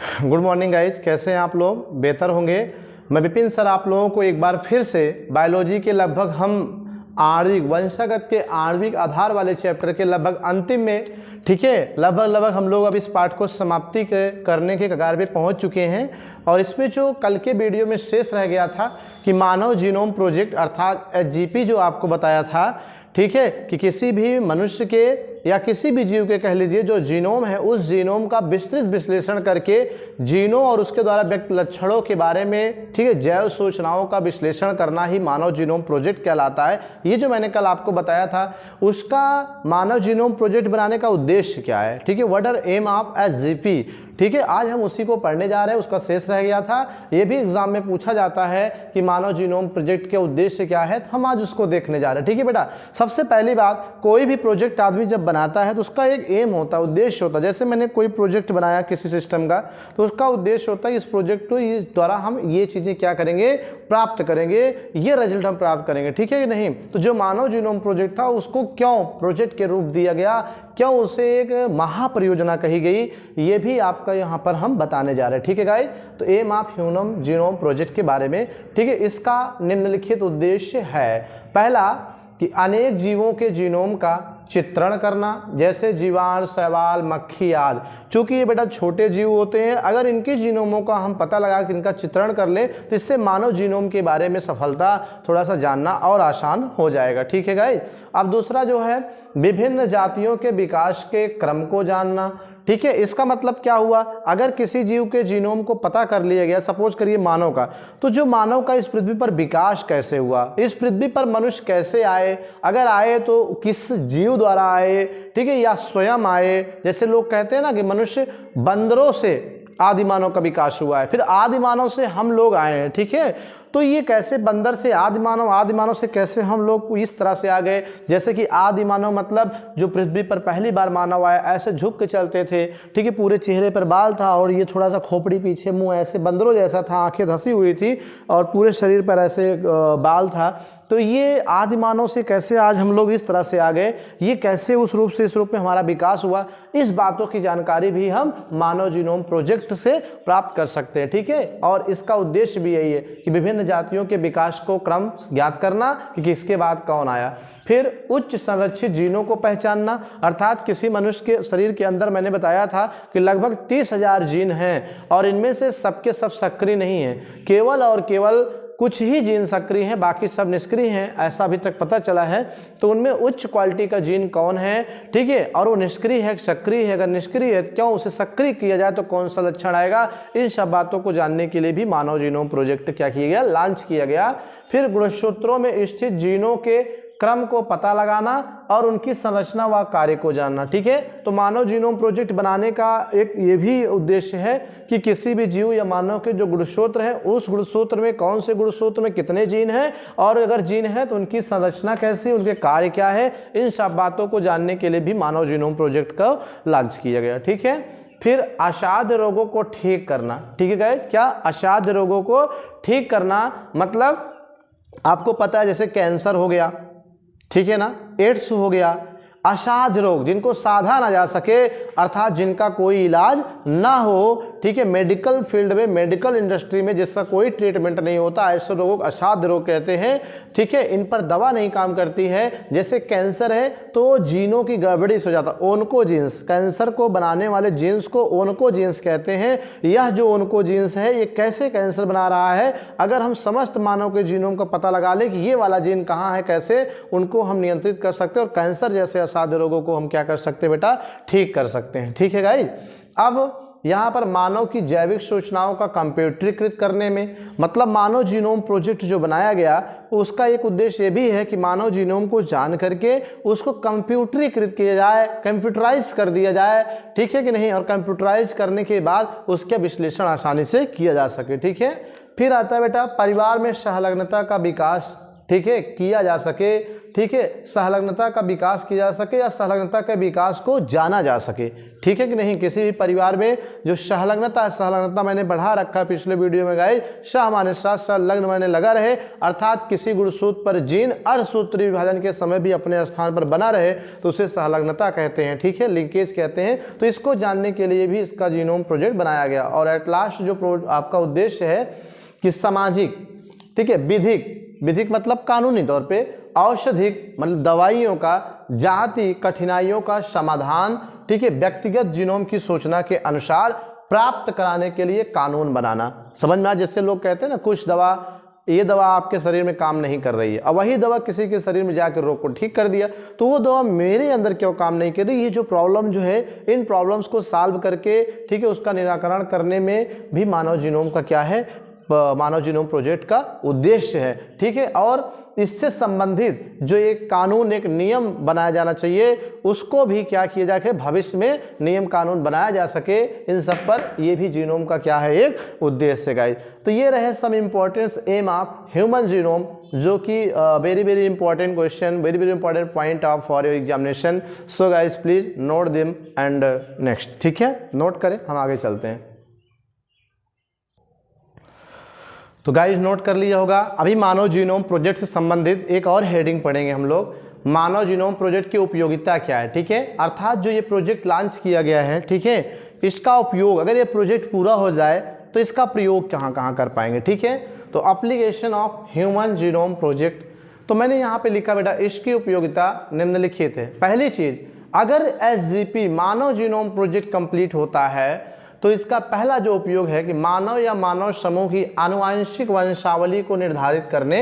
Good morning guys, कैसे हैं आप लोग? बेहतर होंगे। मैं विपिन सर आप लोगों को एक बार फिर से बायोलॉजी के लगभग हम आणविक वंशागत के आणविक आधार वाले चैप्टर के लगभग अंतिम में, ठीक है, लगभग हम लोग अब इस पाठ को समाप्ति करने के कगार पे पहुंच चुके हैं। और इसमें जो कल के वीडियो में शेष रह गया था कि मानव जीनोम प्रोजेक्ट अर्थात एचजीपी जो आपको बताया था, ठीक है, कि किसी भी मनुष्य के या किसी भी जीव के कह लीजिए जो जीनोम है उस जीनोम का विस्तृत विश्लेषण करके जीनों और उसके द्वारा व्यक्त लक्षणों के बारे में, ठीक है, जैव सूचनाओं का विश्लेषण करना ही मानव जीनोम प्रोजेक्ट कहलाता है। ये जो मैंने कल आपको बताया था उसका मानव जीनोम प्रोजेक्ट बनाने का उद्देश्य क्या है, ठीक है, what are aim of HGP, ठीक है, आज हम उसी को पढ़ने जा रहे हैं। उसका शेष रह गया था, ये भी एग्जाम में पूछा जाता है कि मानव जीनोम प्रोजेक्ट के उद्देश्य क्या है, तो हम आज उसको देखने जा रहे हैं। ठीक है बेटा, सबसे पहली बात, कोई भी प्रोजेक्ट आदमी जब बनाता है तो उसका एक एम होता है, उद्देश्य होता है। जैसे मैंने कोई प्रोजेक्ट बनाया किसी सिस्टम का, तो उसका उद्देश्य होता है इस प्रोजेक्ट को द्वारा हम ये चीजें क्या करेंगे, प्राप्त करेंगे, ये रिजल्ट हम प्राप्त करेंगे, ठीक है कि नहीं। तो जो मानव जीनोम प्रोजेक्ट था उसको क्यों प्रोजेक्ट के रूप दिया गया, क्यों उसे एक महापरियोजना कही गई, ये भी आपका यहाँ पर हम बताने जा रहे हैं। ठीक है गाइस, तो aim of human genome project के बारे में, ठीक है, इसका निम्नलिखित उद्देश्य है। पहला कि अनेक जीवों के जीनोम का चित्रण करना, जैसे जीवाणु, शैवाल, मक्खी आदि। चूंकि ये बेटा छोटे जीव होते हैं, अगर इनके जीनोमों का हम पता लगा कि इनका चित्रण कर ले तो इससे मानव जीनोम के बारे में सफलता थोड़ा सा जानना और आसान हो जाएगा। ठीक है गाइस। अब दूसरा जो है विभिन्न जातियों के विकास के क्रम को जानना, ठीक है। इसका मतलब क्या हुआ, अगर किसी जीव के जीनोम को पता कर लिया गया, सपोज करिए मानव का, तो जो मानव का इस पृथ्वी पर विकास कैसे हुआ, इस पृथ्वी पर मनुष्य कैसे आए, अगर आए तो किस जीव द्वारा आए, ठीक है, या स्वयं आए। जैसे लोग कहते हैं ना कि मनुष्य बंदरों से आदि मानव का विकास हुआ है, फिर आदि मानव से हम लोग आए हैं, ठीक है। तो ये कैसे बंदर से आदि मानव से कैसे हम लोग इस तरह से आ गए। जैसे कि आदि मानव मतलब जो पृथ्वी पर पहली बार मानव आया, ऐसे झुक के चलते थे, ठीक है, पूरे चेहरे पर बाल था और ये थोड़ा सा खोपड़ी पीछे, मुंह ऐसे बंदरों जैसा था, आंखें धसी हुई थी और पूरे शरीर पर ऐसे बाल था। तो ये आदि मानव से कैसे आज हम लोग इस तरह से आ गए, ये कैसे उस रूप से इस रूप में हमारा विकास हुआ, इस बातों की जानकारी भी हम मानव जीनोम प्रोजेक्ट से प्राप्त कर सकते हैं। ठीक है, और इसका उद्देश्य भी यही है कि विभिन्न जातियों के विकास को क्रम ज्ञात करना कि किसके बाद कौन आया। फिर उच्च संरक्षित जीनों को पहचानना, अर्थात किसी मनुष्य के शरीर के अंदर मैंने बताया था कि लगभग 30,000 जीन हैं और इनमें से सबके सब सक्रिय नहीं हैं, केवल और केवल कुछ ही जीन सक्रिय हैं, बाकी सब निष्क्रिय हैं, ऐसा अभी तक पता चला है। तो उनमें उच्च क्वालिटी का जीन कौन है, ठीक है, और वो निष्क्रिय है सक्रिय है, अगर निष्क्रिय है क्यों उसे सक्रिय किया जाए तो कौन सा लक्षण आएगा, इन सब बातों को जानने के लिए भी मानव जीनोम प्रोजेक्ट क्या किया गया, लॉन्च किया गया। फिर गुणसूत्रों में स्थित जीनों के क्रम को पता लगाना और उनकी संरचना व कार्य को जानना। ठीक है, तो मानव जीनोम प्रोजेक्ट बनाने का एक ये भी उद्देश्य है कि किसी भी जीव या मानव के जो गुणसूत्र है, उस गुणसूत्र में कौन से गुणसूत्र में कितने जीन हैं, और अगर जीन है तो उनकी संरचना कैसी, उनके कार्य क्या है, इन सब बातों को जानने के लिए भी मानव जीनोम प्रोजेक्ट का लॉन्च किया गया। ठीक है, फिर असाध्य रोगों को ठीक करना। ठीक है गाइस, क्या असाध्य रोगों को ठीक करना मतलब आपको पता है जैसे कैंसर हो गया, ठीक है ना, एड्स हो गया, असाध्य रोग जिनको साधा ना जा सके, अर्थात जिनका कोई इलाज ना हो, ठीक है, मेडिकल फील्ड में, मेडिकल इंडस्ट्री में जिसका कोई ट्रीटमेंट नहीं होता, ऐसे रोगों को असाध्य रोग कहते हैं। ठीक है, इन पर दवा नहीं काम करती है। जैसे कैंसर है तो जीनों की गड़बड़ी से हो जाता, ओन्कोजीन्स, कैंसर को बनाने वाले जीन्स को ओन्कोजीन्स कहते हैं। यह जो ओन्कोजीन्स है ये कैसे कैंसर बना रहा है, अगर हम समस्त मानव के जीनोम का पता लगा ले कि ये वाला जीन कहाँ है, कैसे उनको हम नियंत्रित कर सकते हैं और कैंसर जैसे असाध्य रोगों को हम क्या कर सकते हैं बेटा, ठीक कर सकते हैं। ठीक है गाइस, अब यहाँ पर मानव की जैविक सूचनाओं का कंप्यूटरीकृत करने में, मतलब मानव जीनोम प्रोजेक्ट जो बनाया गया उसका एक उद्देश्य ये भी है कि मानव जीनोम को जान करके उसको कंप्यूटरीकृत किया जाए, कंप्यूटराइज कर दिया जाए, ठीक है कि नहीं, और कंप्यूटराइज करने के बाद उसका विश्लेषण आसानी से किया जा सके। ठीक है, फिर आता है बेटा परिवार में संलग्नता का विकास, ठीक है, किया जा सके। ठीक है, संलग्नता का विकास किया जा सके या संलग्नता के विकास को जाना जा सके, ठीक है कि नहीं। किसी भी परिवार में जो संलग्नता है, संलग्नता मैंने बढ़ा रखा है पिछले वीडियो में गाइस, सह माने साथ, संलग्न माने लगा रहे, अर्थात किसी गुणसूत्र पर जीन अर्धसूत्रीय विभाजन के समय भी अपने स्थान पर बना रहे तो उसे संलग्नता कहते हैं, ठीक है, लिंकेज कहते हैं। तो इसको जानने के लिए भी इसका जीनोम प्रोजेक्ट बनाया गया। और एट लास्ट जो आपका उद्देश्य है कि सामाजिक, ठीक है, विधिक मतलब कानूनी तौर पे, औषधिक मतलब दवाइयों का, जाति कठिनाइयों का समाधान, ठीक है, व्यक्तिगत जीनोम की सूचना के अनुसार प्राप्त कराने के लिए कानून बनाना। समझ में आ, जैसे लोग कहते हैं ना कुछ दवा, ये दवा आपके शरीर में काम नहीं कर रही है, अब वही दवा किसी के शरीर में जाकर रोग को ठीक कर दिया, तो वो दवा मेरे अंदर क्यों काम नहीं कर रही। ये जो प्रॉब्लम जो है, इन प्रॉब्लम्स को सॉल्व करके, ठीक है, उसका निराकरण करने में भी मानव जीनोम का क्या है, मानव जीनोम प्रोजेक्ट का उद्देश्य है, ठीक है। और इससे संबंधित जो एक कानून, एक नियम बनाया जाना चाहिए, उसको भी क्या किया जाए, भविष्य में नियम कानून बनाया जा सके, इन सब पर ये भी जीनोम का क्या है, एक उद्देश्य है गाइस। तो ये रहे some importance um of human genome, जो कि very important question, very important point of for your examination. So guys please note them and next, ठीक है, नोट करें, हम आगे चलते हैं। तो गाइस नोट कर लिया होगा। अभी मानव जीनोम प्रोजेक्ट से संबंधित एक और हेडिंग पढ़ेंगे हम लोग, मानव जीनोम प्रोजेक्ट की उपयोगिता क्या है, ठीक है, अर्थात जो ये प्रोजेक्ट लॉन्च किया गया है, ठीक है, इसका उपयोग, अगर ये प्रोजेक्ट पूरा हो जाए तो इसका प्रयोग कहाँ कहाँ कर पाएंगे, ठीक है। तो application of human genome project, तो मैंने यहाँ पे लिखा बेटा, इसकी उपयोगिता निम्नलिखित है। पहली चीज, अगर SGP मानव जीनोम प्रोजेक्ट कंप्लीट होता है तो इसका पहला जो उपयोग है कि मानव या मानव समूह की आनुवांशिक वंशावली को निर्धारित करने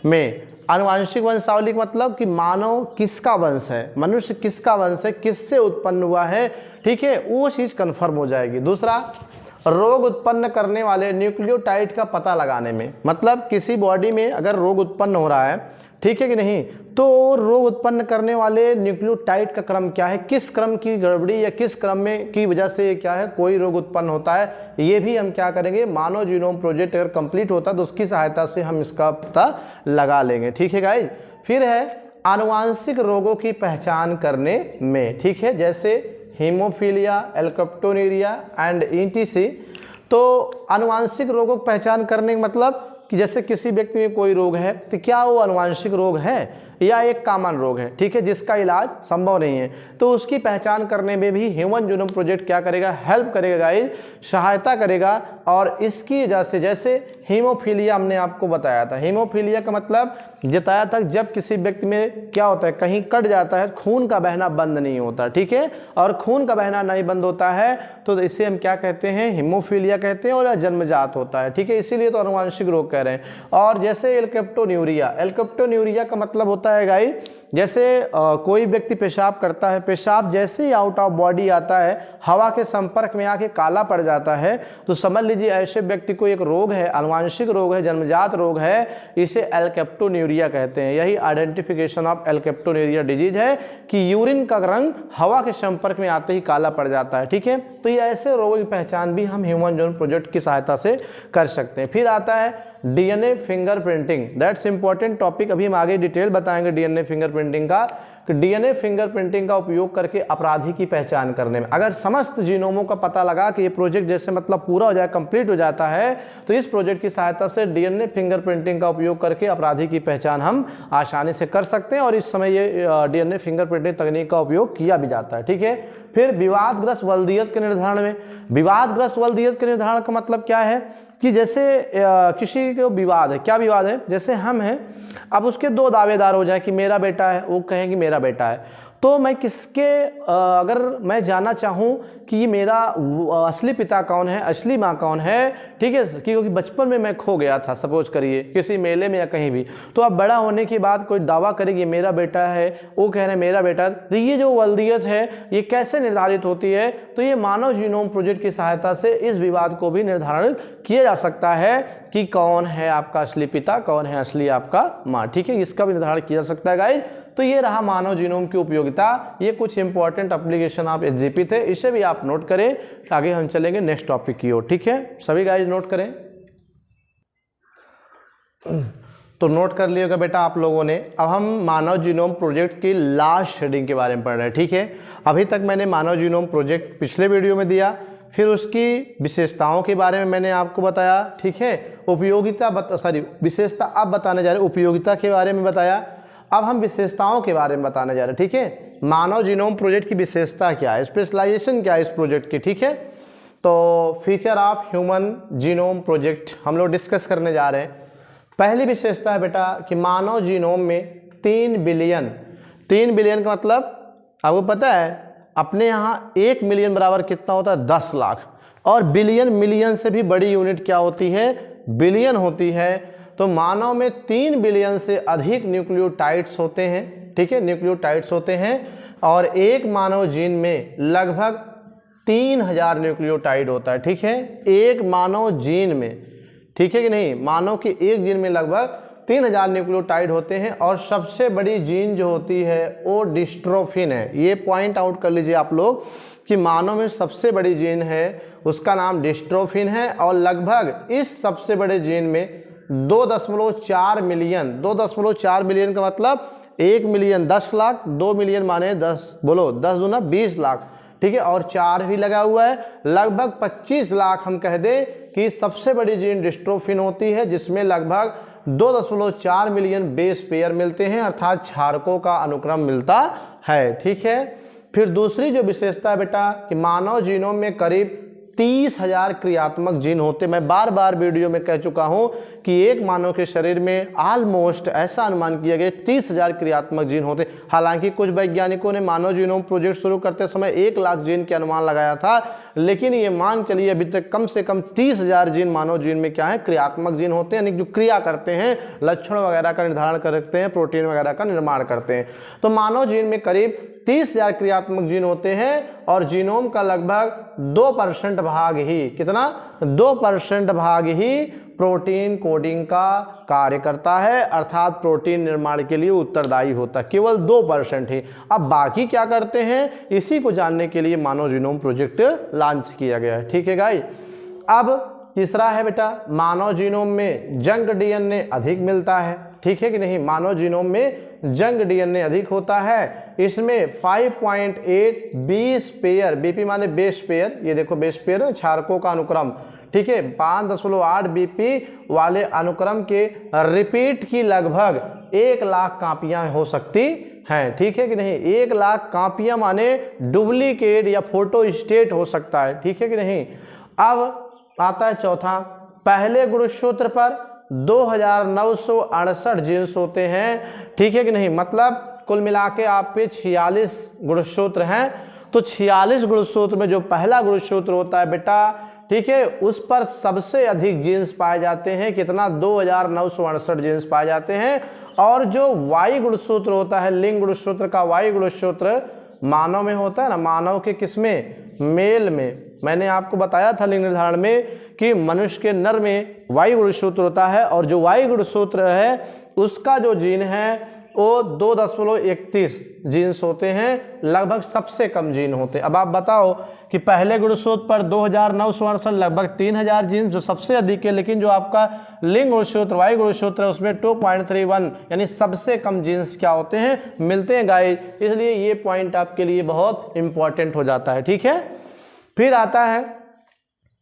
में, आनुवांशिक वंशावली का मतलब कि मानव किसका वंश है, मनुष्य किसका वंश है, किससे उत्पन्न हुआ है, ठीक है, वो चीज कंफर्म हो जाएगी। दूसरा, रोग उत्पन्न करने वाले न्यूक्लियोटाइड का पता लगाने में, मतलब किसी बॉडी में अगर रोग उत्पन्न हो रहा है, ठीक है कि नहीं, तो रोग उत्पन्न करने वाले न्यूक्लियोटाइड का क्रम क्या है, किस क्रम की गड़बड़ी या किस क्रम में की वजह से क्या है कोई रोग उत्पन्न होता है, ये भी हम क्या करेंगे, मानव जीनोम प्रोजेक्ट अगर कंप्लीट होता है तो उसकी सहायता से हम इसका पता लगा लेंगे, ठीक है गाइस। फिर है आनुवांशिक रोगों की पहचान करने में, ठीक है, जैसे हीमोफीलिया, एल्केप्टोन्यूरिया एंड ETC। तो आनुवांशिक रोगों की पहचान करने का मतलब कि जैसे किसी व्यक्ति में कोई रोग है तो क्या वो आनुवांशिक रोग है या एक कॉमन रोग है, ठीक है, जिसका इलाज संभव नहीं है, तो उसकी पहचान करने में भी ह्यूमन जीनोम प्रोजेक्ट क्या करेगा, हेल्प करेगा गाइस, सहायता करेगा। और इसकी वजह से, जैसे हीमोफीलिया हमने आपको बताया था, हीमोफीलिया का मतलब जताया था जब किसी व्यक्ति में क्या होता है, कहीं कट जाता है, खून का बहना बंद नहीं होता, ठीक है, और खून का बहना नहीं बंद होता है तो इसे हम क्या कहते हैं, हीमोफीलिया कहते हैं, और यह जन्मजात होता है, ठीक है, इसीलिए तो आनुवांशिक रोग कह रहे हैं। और जैसे एल्केप्टोन्यूरिया, एल्केप्टोन्यूरिया का मतलब होता है गाइस, जैसे कोई व्यक्ति पेशाब करता है, पेशाब जैसे ही आउट ऑफ बॉडी आता है, हवा के संपर्क में आके काला पड़ जाता है, तो समझ लीजिए ऐसे व्यक्ति को एक रोग है, आनुवांशिक रोग है, जन्मजात रोग है, इसे एल्केप्टोन्यूरिया कहते हैं। यही आइडेंटिफिकेशन ऑफ एल्केप्टोन्यूरिया डिजीज है कि यूरिन का रंग हवा के संपर्क में आते ही काला पड़ जाता है, ठीक है। तो ये ऐसे रोगों की पहचान भी हम ह्यूमन जीनोम प्रोजेक्ट की सहायता से कर सकते हैं। फिर आता है DNA fingerprinting, that's important topic, अभी हम आगे डिटेल बताएंगे DNA फिंगरप्रिंटिंग का, कि DNA फिंगरप्रिंटिंग का उपयोग करके अपराधी की पहचान करने में, अगर समस्त जीनोमों का पता लगा कि ये प्रोजेक्ट जैसे मतलब पूरा हो जाए, कंप्लीट हो जाता है, तो इस प्रोजेक्ट की सहायता से DNA फिंगरप्रिंटिंग का उपयोग करके अपराधी की पहचान हम आसानी से कर सकते हैं, और इस समय ये DNA फिंगरप्रिंटिंग तकनीक का उपयोग किया भी जाता है, ठीक है। फिर विवादग्रस्त बल्दियत के निर्धारण में, विवादग्रस्त बल्दियत के निर्धारण का मतलब क्या है कि जैसे किसी को विवाद है, क्या विवाद है, जैसे हम हैं, अब उसके दो दावेदार हो जाए कि मेरा बेटा है, वो कहें कि मेरा बेटा है, तो मैं किसके, अगर मैं जानना चाहूँ कि ये मेरा असली पिता कौन है, असली माँ कौन है, ठीक है, क्योंकि बचपन में मैं खो गया था, सपोज करिए किसी मेले में या कहीं भी, तो अब बड़ा होने के बाद कोई दावा करेगी मेरा बेटा है, वो कह रहे हैं मेरा बेटा, तो ये जो वल्दियत है ये कैसे निर्धारित होती है, तो ये मानव जीनोम प्रोजेक्ट की सहायता से इस विवाद को भी निर्धारित किया जा सकता है कि कौन है आपका असली पिता, कौन है असली आपका माँ, ठीक है, इसका भी निर्धारण किया जा सकता है गाइस। तो ये रहा मानव जीनोम की उपयोगिता, ये कुछ इंपॉर्टेंट एप्लीकेशन ऑफ SGP थे, इसे भी आप नोट करें, आगे हम चलेंगे नेक्स्ट टॉपिक की ओर, ठीक है, सभी गाइस नोट करें। तो नोट कर लिएगा बेटा आप लोगों ने। अब हम मानव जीनोम प्रोजेक्ट की लास्ट हेडिंग के बारे में पढ़ रहे हैं, ठीक है। अभी तक मैंने मानव जीनोम प्रोजेक्ट पिछले वीडियो में दिया, फिर उसकी विशेषताओं के बारे में मैंने आपको बताया, ठीक है। विशेषता अब बताने जा रहे हैं, उपयोगिता के बारे में बताया। अब हम विशेषताओं के बारे में बताने जा रहे हैं, ठीक है। मानव जीनोम प्रोजेक्ट की विशेषता क्या है, स्पेशलाइजेशन क्या है इस प्रोजेक्ट की, ठीक है। तो feature of human genome project हम लोग डिस्कस करने जा रहे हैं। पहली विशेषता है बेटा कि मानव जीनोम में 3 बिलियन का मतलब आपको पता है, अपने यहाँ 1 मिलियन बराबर कितना होता है, 10 लाख। और बिलियन, मिलियन से भी बड़ी यूनिट क्या होती है, बिलियन होती है। तो मानव में 3 बिलियन से अधिक न्यूक्लियोटाइड्स होते हैं, ठीक है, न्यूक्लियोटाइड्स होते हैं। और एक मानव जीन में लगभग 3000 न्यूक्लियोटाइड होता है, ठीक है, एक मानव जीन में, ठीक है कि नहीं। मानव के एक जीन में लगभग 3000 न्यूक्लियोटाइड होते हैं। और सबसे बड़ी जीन जो होती है वो डिस्ट्रोफिन है। ये पॉइंट आउट कर लीजिए आप लोग कि मानव में सबसे बड़ी जीन है उसका नाम डिस्ट्रोफिन है। और लगभग इस सबसे बड़े जीन में 2.4 मिलियन, 2.4 मिलियन का मतलब 1 मिलियन 10 लाख, 2 मिलियन माने 10, बोलो 10 दूना 20 लाख, ठीक है। और 4 भी लगा हुआ है, लगभग 25 लाख हम कह दें कि सबसे बड़ी जीन डिस्ट्रोफिन होती है, जिसमें लगभग 2.4 मिलियन बेस पेयर मिलते हैं, अर्थात क्षारकों का अनुक्रम मिलता है, ठीक है। फिर दूसरी जो विशेषता है बेटा कि मानव जीनोम में करीब 30,000 क्रियात्मक जीन होते। मैं बार बार वीडियो में कह चुका हूं कि एक मानव के शरीर में ऑलमोस्ट ऐसा अनुमान किया गया 30,000 क्रियात्मक जीन होते। हालांकि कुछ वैज्ञानिकों ने मानव जीनोम प्रोजेक्ट शुरू करते समय 1 लाख जीन के अनुमान लगाया था, लेकिन ये मान चलिए अभी तक कम से कम 30,000 जीन मानव जीन में क्या है, क्रियात्मक जीन होते हैं, यानी जो क्रिया करते हैं, लक्षण वगैरह का निर्धारण करते हैं, प्रोटीन वगैरह का निर्माण करते हैं। तो मानव जीन में करीब 30,000 क्रियात्मक जीन होते हैं। और जीनोम का लगभग 2% भाग ही, कितना, 2% भाग ही प्रोटीन कोडिंग का कार्य करता है, अर्थात प्रोटीन निर्माण के लिए उत्तरदायी होता है, केवल 2% ही। अब बाकी क्या करते हैं, इसी को जानने के लिए मानव जीनोम प्रोजेक्ट लॉन्च किया गया है, ठीक है गाइस। अब तीसरा है बेटा, मानव जीनोम में जंग डीएनए अधिक मिलता है, ठीक है कि नहीं। मानव जीनोम में जंग डीएनए अधिक होता है। इसमें 5.8 बेस पेयर, बीपी माने बेस पेयर, ये देखो बेस पेयर क्षारकों का अनुक्रम, ठीक है, 5.8 बीपी वाले अनुक्रम के रिपीट की लगभग 1 लाख कापियां हो सकती हैं, ठीक है कि नहीं। 1 लाख कापियां माने डुप्लीकेट या फोटो स्टेट हो सकता है, ठीक है कि नहीं। अब आता है चौथा, पहले गुणसूत्र पर 2968 जीन्स होते हैं, ठीक है कि नहीं। मतलब कुल मिला के आप पे 46 गुणसूत्र हैं। तो 46 गुणसूत्र में जो पहला गुणसूत्र होता है बेटा, ठीक है, उस पर सबसे अधिक जीन्स पाए जाते हैं, कितना, 2968 जीन्स पाए जाते हैं। और जो वाई गुणसूत्र होता है, लिंग गुणसूत्र का वाई गुणसूत्र मानव में होता है ना, मानव के किसमें, मेल में। मैंने आपको बताया था लिंग निर्धारण में कि मनुष्य के नर में वाई गुणसूत्र होता है, और जो वाई गुणसूत्र है उसका जो जीन है वो 2.31 जीन्स होते हैं, लगभग सबसे कम जीन होते हैं। अब आप बताओ कि पहले गुणसूत्र पर 2968 लगभग 3000 जीन्स जो सबसे अधिक है, लेकिन जो आपका लिंग गुणसूत्र वाई गुणसूत्र है उसमें 2.31 यानी सबसे कम जीन्स क्या होते हैं, मिलते हैं गाइस। इसलिए ये पॉइंट आपके लिए बहुत इंपॉर्टेंट हो जाता है, ठीक है। फिर आता है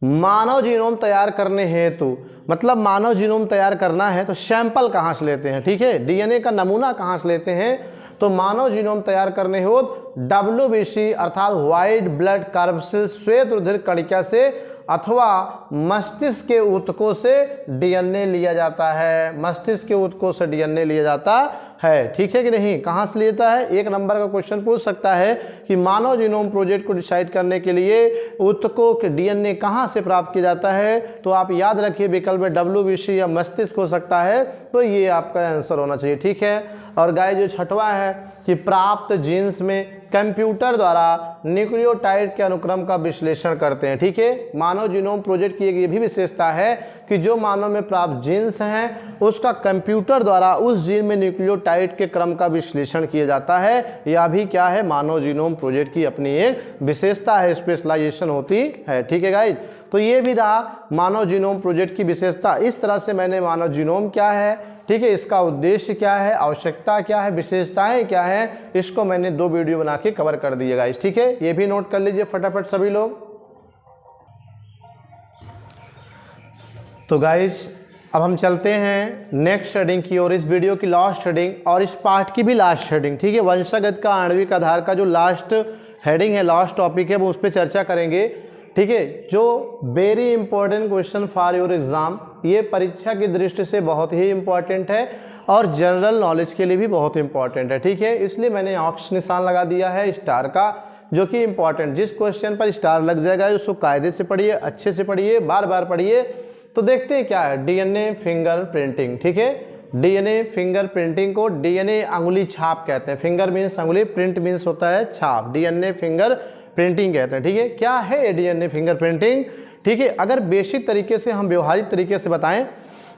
मानव जीनोम तैयार करने हेतु, मतलब मानव जीनोम तैयार करना है तो सैंपल कहाँ से लेते हैं, ठीक है, डीएनए का नमूना कहाँ से लेते हैं। तो मानव जीनोम तैयार करने हेतु WBC अर्थात व्हाइट ब्लड कार्बोसिल श्वेत रुधिर कणिका से अथवा मस्तिष्क के ऊतकों से डीएनए लिया जाता है, मस्तिष्क के ऊतकों से डीएनए लिया जाता है, ठीक है कि नहीं। कहाँ से लेता है, 1 नंबर का क्वेश्चन पूछ सकता है कि मानव जीनोम प्रोजेक्ट को डिसाइड करने के लिए ऊतकों के डीएनए कहाँ से प्राप्त किया जाता है। तो आप याद रखिए विकल्प में WBC या मस्तिष्क हो सकता है, तो ये आपका आंसर होना चाहिए, ठीक है। और गाइस जो छठवां है कि प्राप्त जीन्स में कंप्यूटर द्वारा न्यूक्लियोटाइड के अनुक्रम का विश्लेषण करते हैं, ठीक है। मानव जीनोम प्रोजेक्ट की एक ये भी विशेषता है कि जो मानव में प्राप्त जीन्स हैं उसका कंप्यूटर द्वारा उस जीन में न्यूक्लियोटाइड के क्रम का विश्लेषण किया जाता है। यह भी क्या है, मानव जीनोम प्रोजेक्ट की अपनी एक विशेषता है, स्पेशलाइजेशन होती है, ठीक है गाइज। तो ये भी रहा मानव जीनोम प्रोजेक्ट की विशेषता। इस तरह से मैंने मानव जीनोम क्या है, ठीक है, इसका उद्देश्य क्या है, आवश्यकता क्या है, विशेषताएं क्या है, इसको मैंने 2 वीडियो बना के कवर कर दिए गाइस। ठीक है, ये भी नोट कर लीजिए फटाफट सभी लोग। तो गाइस अब हम चलते हैं नेक्स्ट हेडिंग की और इस वीडियो की लास्ट हेडिंग और इस पार्ट की भी लास्ट हेडिंग। ठीक है, वंशागत का आणविक आधार का जो लास्ट हेडिंग है, लास्ट टॉपिक है, वो उस पर चर्चा करेंगे। ठीक है, जो very important question for your exam, ये परीक्षा की दृष्टि से बहुत ही इंपॉर्टेंट है और जनरल नॉलेज के लिए भी बहुत इंपॉर्टेंट है। ठीक है, इसलिए मैंने ऑक्स निशान लगा दिया है स्टार का, जो कि इंपॉर्टेंट, जिस क्वेश्चन पर स्टार लग जाएगा उसको कायदे से पढ़िए, अच्छे से पढ़िए, बार बार पढ़िए। तो देखते हैं क्या है, डीएनए फिंगर प्रिंटिंग। ठीक है, डीएनए फिंगर प्रिंटिंग को डीएनए अंगुली छाप कहते हैं। फिंगर मीन्स अंगुली, प्रिंट मीन्स होता है छाप, डीएनए फिंगर प्रिंटिंग कहते हैं। ठीक है, क्या है डीएनए फिंगर प्रिंटिंग? ठीक है, अगर बेसिक तरीके से हम व्यवहारिक तरीके से बताएं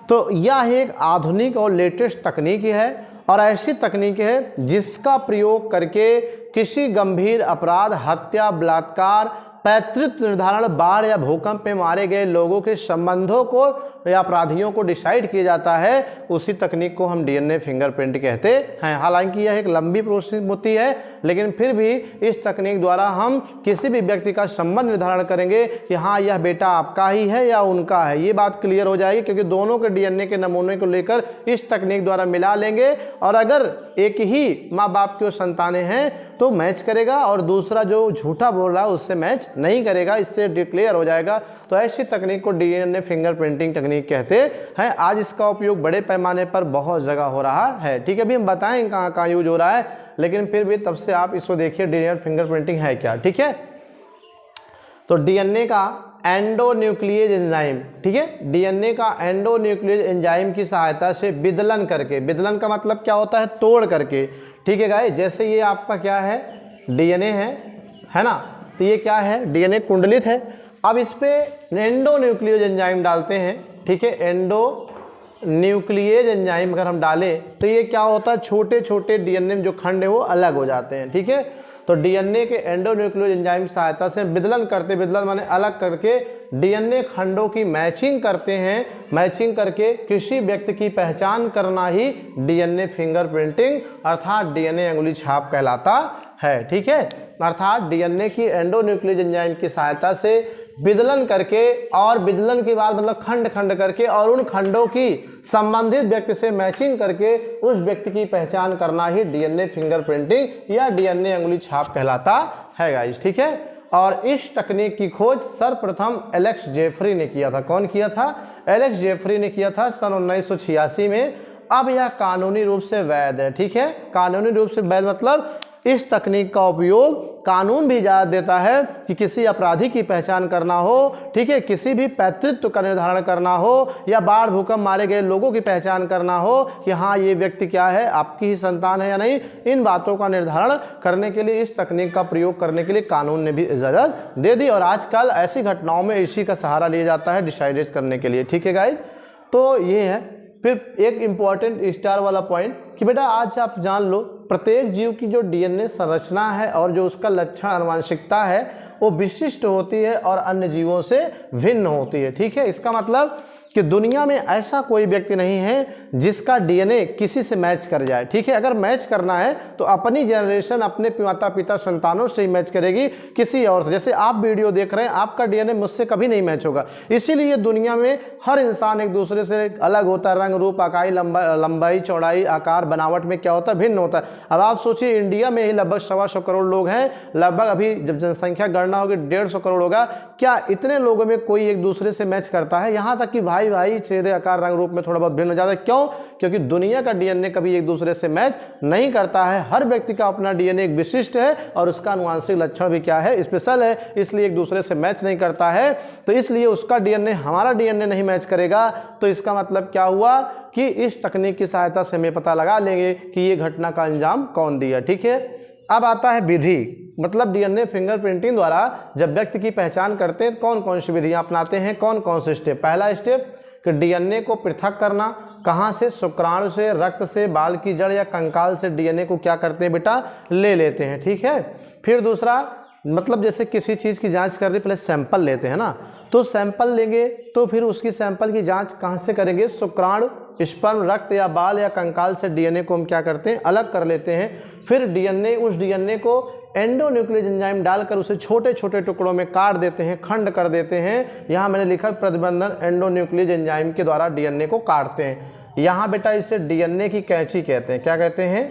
तो यह एक आधुनिक और लेटेस्ट तकनीक है और ऐसी तकनीक है जिसका प्रयोग करके किसी गंभीर अपराध, हत्या, बलात्कार, पैतृत्व निर्धारण, बाढ़ या भूकंप में मारे गए लोगों के संबंधों को या अपराधियों को डिसाइड किया जाता है। उसी तकनीक को हम डीएनए फिंगरप्रिंट कहते हैं। हालांकि यह एक लंबी प्रोसेस होती है, लेकिन फिर भी इस तकनीक द्वारा हम किसी भी व्यक्ति का संबंध निर्धारण करेंगे कि हाँ यह बेटा आपका ही है या उनका है। ये बात क्लियर हो जाएगी, क्योंकि दोनों के डीएनए के नमूने को लेकर इस तकनीक द्वारा मिला लेंगे और अगर एक ही माँ बाप की संतानें हैं तो मैच करेगा और दूसरा जो झूठा बोल रहा है उससे मैच नहीं करेगा, इससे डिक्लेयर हो जाएगा। तो ऐसी तकनीक को डीएनए फिंगरप्रिंटिंग तकनीक कहते हैं। आज इसका उपयोग बड़े पैमाने पर बहुत जगह हो रहा है। ठीक है, अभी हम बताएं कहाँ कहाँ यूज हो रहा है, लेकिन फिर भी तब से आप इसको देखिए डीएनए फिंगरप्रिंटिंग है क्या। ठीक है, तो डीएनए का एंडोन्यूक्लियेज एंजाइम, ठीक है, डीएनए का एंडोन्यूक्लियेज एंजाइम की सहायता से विदलन करके, विदलन का मतलब क्या होता है, तोड़ करके। ठीक है गाइस, जैसे ये आपका क्या है, डीएनए है ना, तो ये क्या है, डीएनए कुंडलित है। अब इस पे एंडोन्यूक्लियेज एंजाइम डालते हैं। ठीक है, एंडोन्यूक्लियेज एंजाइम अगर हम डालें तो ये क्या होता है, छोटे छोटे डीएनए में जो खंड है वो अलग हो जाते हैं। ठीक है, तो डीएनए के एंडोन्यूक्लियेज एंजाइम की सहायता से विदलन करते, विदलन माने अलग करके डीएनए खंडों की मैचिंग करते हैं। मैचिंग करके किसी व्यक्ति की पहचान करना ही डीएनए फिंगरप्रिंटिंग अर्थात डीएनए अंगुली छाप कहलाता है। ठीक है, अर्थात डीएनए की एंडोन्यूक्लियेज एंजाइम की सहायता से विदलन करके और विदलन के बाद मतलब खंड खंड करके और उन खंडों की संबंधित व्यक्ति से मैचिंग करके उस व्यक्ति की पहचान करना ही डीएनए फिंगरप्रिंटिंग या डीएनए अंगुली छाप कहलाता है गाइस। ठीक है, और इस तकनीक की खोज सर्वप्रथम एलेक्स जेफरी ने किया था। कौन किया था? एलेक्स जेफरी ने किया था सन 1986 में। अब यह कानूनी रूप से वैध है। ठीक है, कानूनी रूप से वैध मतलब इस तकनीक का उपयोग कानून भी इजाज़त देता है कि किसी अपराधी की पहचान करना हो, ठीक है, किसी भी पैतृत्व का निर्धारण करना हो या बाढ़ भूकंप मारे गए लोगों की पहचान करना हो कि हाँ ये व्यक्ति क्या है, आपकी ही संतान है या नहीं, इन बातों का निर्धारण करने के लिए इस तकनीक का प्रयोग करने के लिए कानून ने भी इजाज़त दे दी और आजकल ऐसी घटनाओं में इसी का सहारा लिया जाता है डिसाइड करने के लिए। ठीक है गाइज, तो ये है। फिर एक इम्पॉर्टेंट स्टार वाला पॉइंट कि बेटा आज आप जान लो प्रत्येक जीव की जो डीएनए संरचना है और जो उसका लक्षण आनुवंशिकता है वो विशिष्ट होती है और अन्य जीवों से भिन्न होती है। ठीक है, इसका मतलब कि दुनिया में ऐसा कोई व्यक्ति नहीं है जिसका डीएनए किसी से मैच कर जाए। ठीक है, अगर मैच करना है तो अपनी जनरेशन अपने माता पिता संतानों से ही मैच करेगी, किसी और से। जैसे आप वीडियो देख रहे हैं, आपका डीएनए मुझसे कभी नहीं मैच होगा। इसीलिए दुनिया में हर इंसान एक दूसरे से अलग होता है, रंग रूप, आकाई, लंबाई, चौड़ाई, आकार, बनावट में क्या होता है, भिन्न होता है। अब आप सोचिए इंडिया में ही लगभग 125 करोड़ लोग हैं, लगभग अभी जब जनसंख्या गणना होगी 150 करोड़ होगा। क्या इतने लोगों में कोई एक दूसरे से मैच करता है? यहाँ तक कि भाई चेहरे, आकार, रंग रूप में थोड़ा बहुत भिन्न हो जाता है। क्यों? क्योंकि दुनिया का डीएनए कभी एक दूसरे से मैच नहीं करता है। हर व्यक्ति का अपना डीएनए एक विशिष्ट है और उसका आनुवंशिक लक्षण भी क्या है, स्पेशल है, इसलिए एक दूसरे से मैच नहीं करता है। तो इसलिए उसका डीएनए हमारा डीएनए नहीं मैच करेगा। तो इसका मतलब क्या हुआ कि इस तकनीक की सहायता से हमें पता लगा लेंगे कि ये घटना का अंजाम कौन दिया। ठीक है, अब आता है विधि, मतलब डीएनए फिंगरप्रिंटिंग द्वारा जब व्यक्ति की पहचान करते हैं कौन कौन सी विधियां अपनाते हैं, कौन कौन से स्टेप। पहला स्टेप कि डीएनए को पृथक करना। कहाँ से? शुक्राणु से, रक्त से, बाल की जड़ या कंकाल से डीएनए को क्या करते हैं बेटा, ले लेते हैं। ठीक है, फिर दूसरा मतलब जैसे किसी चीज़ की जांच करने पहले सैंपल लेते हैं ना, तो सैंपल लेंगे तो फिर उसकी सैंपल की जांच कहाँ से करेंगे? शुक्राणु स्पर्म, रक्त या बाल या कंकाल से डीएनए को हम क्या करते हैं, अलग कर लेते हैं। फिर उस डीएनए को एंडोन्यूक्लियस एंजाइम डालकर उसे छोटे छोटे टुकड़ों में काट देते हैं, खंड कर देते हैं। यहाँ मैंने लिखा प्रतिबंधन एंडोन्यूक्लियस एंजाइम के द्वारा डीएनए को काटते हैं। यहाँ बेटा इसे डीएनए की कैंची कहते हैं। क्या कहते हैं?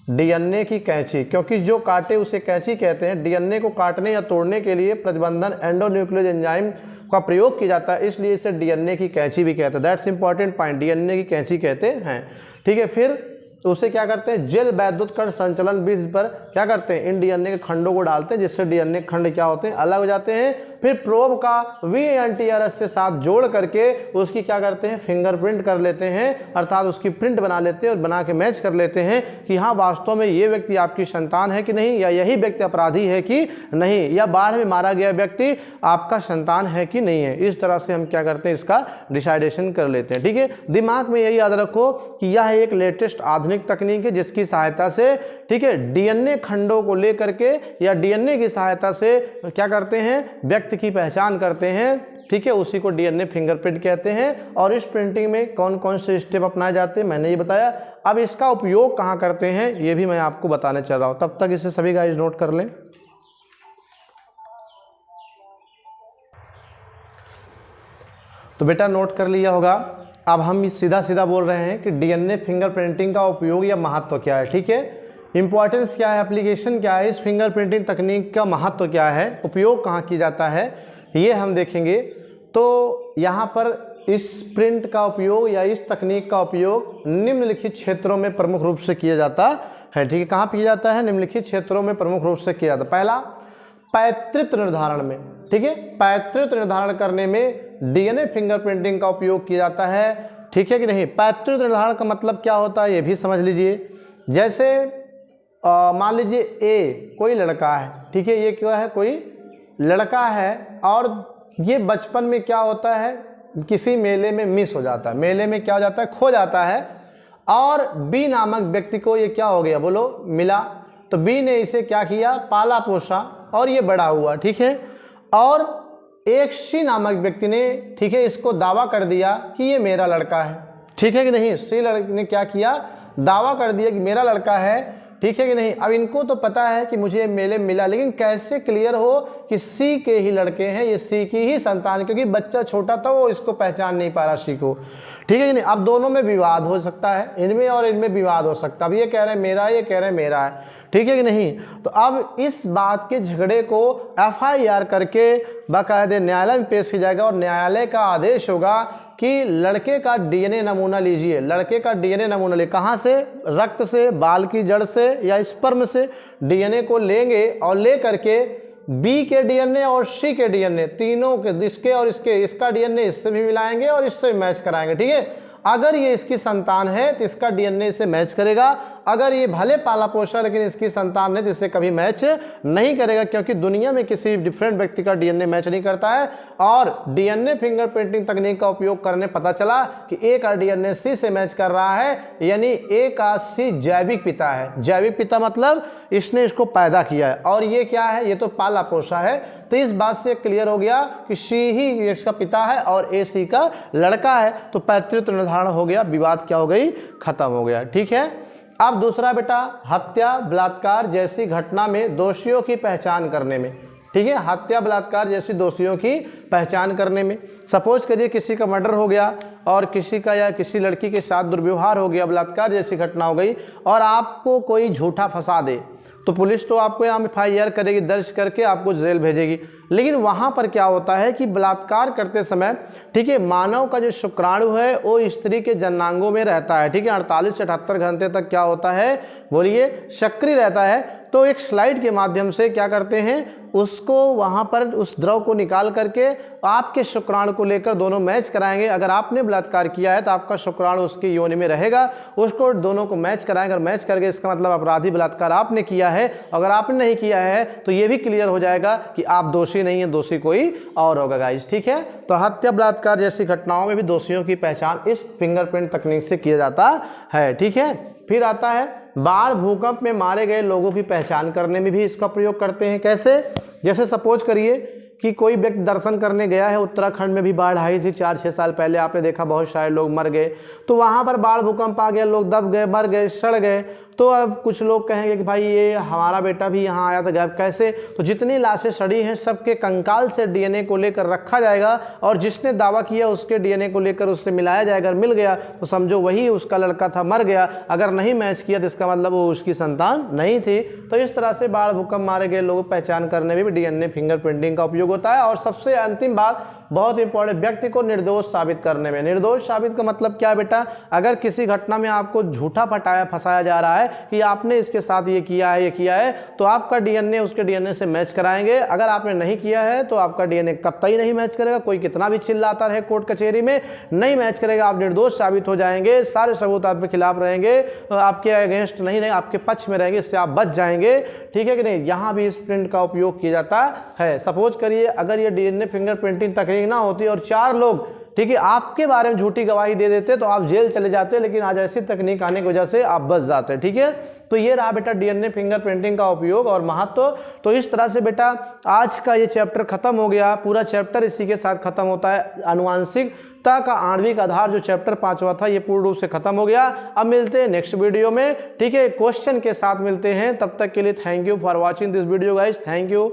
डीएनए की कैंची, क्योंकि जो काटे उसे कैंची कहते हैं। डीएनए को काटने या तोड़ने के लिए प्रतिबंधन एंडोन्यूक्लियस एंजाइम का प्रयोग किया जाता है, इसलिए इसे डीएनए की कैंची भी कहते हैं। दैट्स इंपॉर्टेंट पॉइंट, डीएनए की कैंची कहते हैं। ठीक है, फिर उसे क्या करते हैं, जेल वैद्युत कण संचलन विधि पर क्या करते हैं, इन डीएनए के खंडों को डालते हैं, जिससे डीएनए खंड क्या होते हैं, अलग हो जाते हैं। फिर प्रोब का VANTRS से साथ जोड़ करके उसकी क्या करते हैं, फिंगरप्रिंट कर लेते हैं, अर्थात उसकी प्रिंट बना लेते हैं और बना के मैच कर लेते हैं कि हाँ वास्तव में ये व्यक्ति आपकी संतान है कि नहीं, या यही व्यक्ति अपराधी है कि नहीं, या बाढ़ में मारा गया व्यक्ति आपका संतान है कि नहीं है। इस तरह से हम क्या करते हैं, इसका डिसाइडेशन कर लेते हैं। ठीक है, दिमाग में यही याद रखो कि यह एक लेटेस्ट आधुनिक तकनीक है जिसकी सहायता से, ठीक है, डीएनए खंडों को लेकर के या डीएनए की सहायता से क्या करते हैं, व्यक्ति की पहचान करते हैं। ठीक है, उसी को डीएनए फिंगरप्रिंट कहते हैं। और इस प्रिंटिंग में कौन कौन से स्टेप अपनाए जाते हैं मैंने ये बताया। अब इसका उपयोग कहाँ करते हैं ये भी मैं आपको बताने चल रहा हूँ, तब तक इसे सभी गाइस नोट कर लें। तो बेटा नोट कर लिया होगा। अब हम सीधा सीधा बोल रहे हैं कि डीएनए फिंगरप्रिंटिंग का उपयोग या महत्व क्या है। ठीक है, इंपॉर्टेंस क्या है, एप्लीकेशन क्या है, इस फिंगरप्रिंटिंग तकनीक का महत्व क्या है, उपयोग कहाँ किया जाता है, ये हम देखेंगे। तो यहाँ पर इस प्रिंट का उपयोग या इस तकनीक का उपयोग निम्नलिखित क्षेत्रों में प्रमुख रूप से किया जाता है। ठीक है, कहाँ किया जाता है, निम्नलिखित क्षेत्रों में प्रमुख रूप से किया जाता है। पहला, पैतृत्व निर्धारण में। ठीक है, पैतृत्व निर्धारण करने में डीएनए फिंगरप्रिंटिंग का उपयोग किया जाता है। ठीक है कि नहीं। पैतृत्व निर्धारण का मतलब क्या होता है ये भी समझ लीजिए। जैसे मान लीजिए ए कोई लड़का है, ठीक है, ये क्या है, कोई लड़का है और ये बचपन में क्या होता है, किसी मेले में मिस हो जाता है, मेले में क्या हो जाता है, खो जाता है, और बी नामक व्यक्ति को ये क्या हो गया, बोलो, मिला। तो बी ने इसे क्या किया, पाला पोसा और ये बड़ा हुआ। ठीक है, और एक सी नामक व्यक्ति ने, ठीक है, इसको दावा कर दिया कि ये मेरा लड़का है। ठीक है कि नहीं। सी लड़के ने क्या किया, दावा कर दिया कि मेरा लड़का है। ठीक है कि नहीं। अब इनको तो पता है कि मुझे मेले मिला, लेकिन कैसे क्लियर हो कि सी के ही लड़के हैं, ये सी की ही संतान, क्योंकि बच्चा छोटा था, वो इसको पहचान नहीं पा रहा सी को। ठीक है कि नहीं। अब दोनों में विवाद हो सकता है, इनमें और इनमें विवाद हो सकता है। अब ये कह रहे हैं मेरा है, ये कह रहे हैं मेरा है। ठीक है कि नहीं। तो अब इस बात के झगड़े को FIR करके बाकायदे न्यायालय में पेश किया जाएगा और न्यायालय का आदेश होगा कि लड़के का डीएनए नमूना लीजिए। लड़के का डीएनए नमूना ले, कहाँ से, रक्त से, बाल की जड़ से या स्पर्म से डीएनए को लेंगे और ले करके बी के डीएनए और सी के डीएनए तीनों के, इसके और इसके, इसका डीएनए इससे भी मिलाएंगे और इससे भी मैच कराएंगे। ठीक है, अगर ये इसकी संतान है तो इसका डीएनए से मैच करेगा, अगर ये भले पाला पोसा लेकिन इसकी संतान है तो इससे कभी मैच नहीं करेगा, क्योंकि दुनिया में किसी डिफरेंट व्यक्ति का डीएनए मैच नहीं करता है। और डीएनए फिंगरप्रिंटिंग तकनीक का उपयोग करने पता चला कि ए का डीएनए सी से मैच कर रहा है, यानी ए का सी जैविक पिता है। जैविक पिता मतलब इसने इसको पैदा किया है, और ये क्या है, ये तो पाला पोसा है। तो इस बात से क्लियर हो गया कि सी ही इसका पिता है और ए सी का लड़का है। तो पैतृत्व निर्धारण हो गया, विवाद क्या हो गई, खत्म हो गया। ठीक है। अब दूसरा बेटा, हत्या बलात्कार जैसी घटना में दोषियों की पहचान करने में। ठीक है, हत्या बलात्कार जैसी दोषियों की पहचान करने में। सपोज करिए किसी का मर्डर हो गया और किसी का या किसी लड़की के साथ दुर्व्यवहार हो गया, बलात्कार जैसी घटना हो गई, और आपको कोई झूठा फंसा दे, तो पुलिस तो आपको यहाँ FIR करेगी, दर्ज करके आपको जेल भेजेगी। लेकिन वहाँ पर क्या होता है कि बलात्कार करते समय, ठीक है, मानव का जो शुक्राणु है वो स्त्री के जननांगों में रहता है। ठीक है, 48 से 78 घंटे तक क्या होता है, बोलिए, सक्रिय रहता है। तो एक स्लाइड के माध्यम से क्या करते हैं, उसको वहाँ पर उस द्रव को निकाल करके आपके शुक्राणु को लेकर दोनों मैच कराएंगे। अगर आपने बलात्कार किया है तो आपका शुक्राणु उसकी योनि में रहेगा, उसको दोनों को मैच कराएंगे, और मैच करके इसका मतलब अपराधी बलात्कार आपने किया है। अगर आपने नहीं किया है तो ये भी क्लियर हो जाएगा कि आप दोषी नहीं है, दोषी कोई और होगा गाइस। ठीक है, तो हत्या बलात्कार जैसी घटनाओं में भी दोषियों की पहचान इस फिंगरप्रिंट तकनीक से किया जाता है। ठीक है, फिर आता है बाढ़ भूकंप में मारे गए लोगों की पहचान करने में भी इसका प्रयोग करते हैं। कैसे, जैसे सपोज करिए कि कोई व्यक्ति दर्शन करने गया है, उत्तराखंड में भी बाढ़ आई थी 4-6 साल पहले, आपने देखा बहुत सारे लोग मर गए, तो वहाँ पर बाढ़ भूकंप आ गया, लोग दब गए, मर गए, सड़ गए। तो अब कुछ लोग कहेंगे कि भाई ये हमारा बेटा भी यहाँ आया था, गैप कैसे? तो जितनी लाशें सड़ी हैं सबके कंकाल से डीएनए को लेकर रखा जाएगा और जिसने दावा किया उसके डीएनए को लेकर उससे मिलाया जाएगा। अगर मिल गया तो समझो वही उसका लड़का था, मर गया। अगर नहीं मैच किया तो इसका मतलब वो उसकी संतान नहीं थी। तो इस तरह से बाढ़ भूकंप मारे गए लोगों को पहचान करने में भी डीएनए फिंगरप्रिंटिंग का उपयोग होता है। और सबसे अंतिम बात, बहुत इंपॉर्टेंट, व्यक्ति को निर्दोष साबित करने में। निर्दोष साबित का मतलब क्या है बेटा? अगर किसी घटना में आपको झूठा फंसाया जा रहा है कि आपने इसके साथ ये किया है, तो आपका डीएनए उसके डीएनए से मैच कराएंगे। अगर आपने नहीं किया है तो आपका डीएनए कतई नहीं मैच करेगा। कोई कितना भी चिल्लाता रहे कोर्ट कचहरी में, नहीं मैच करेगा। आप निर्दोष साबित हो जाएंगे, सारे सबूत आपके खिलाफ रहेंगे, आपके अगेंस्ट नहीं रहेंगे, आपके पक्ष में रहेंगे, इससे आप बच जाएंगे। ठीक है कि नहीं? यहाँ भी इस प्रिंट का उपयोग किया जाता है। सपोज करिए अगर ये डीएनए फिंगरप्रिंटिंग तकनीक ना होती और 4 लोग, ठीक है, आपके बारे में झूठी गवाही दे देते तो आप जेल चले जाते, लेकिन आज ऐसी तकनीक आने की वजह से आप बच जाते। ठीक है, तो ये रहा बेटा डीएनए फिंगरप्रिंटिंग का उपयोग और महत्व। तो इस तरह से बेटा आज का ये चैप्टर खत्म हो गया। पूरा चैप्टर इसी के साथ खत्म होता है। आनुवांशिकता का आणविक आधार जो चैप्टर 5वां था ये पूर्ण रूप से खत्म हो गया। अब मिलते हैं नेक्स्ट वीडियो में, ठीक है, क्वेश्चन के साथ मिलते हैं। तब तक के लिए thank you for watching this video guys. Thank you.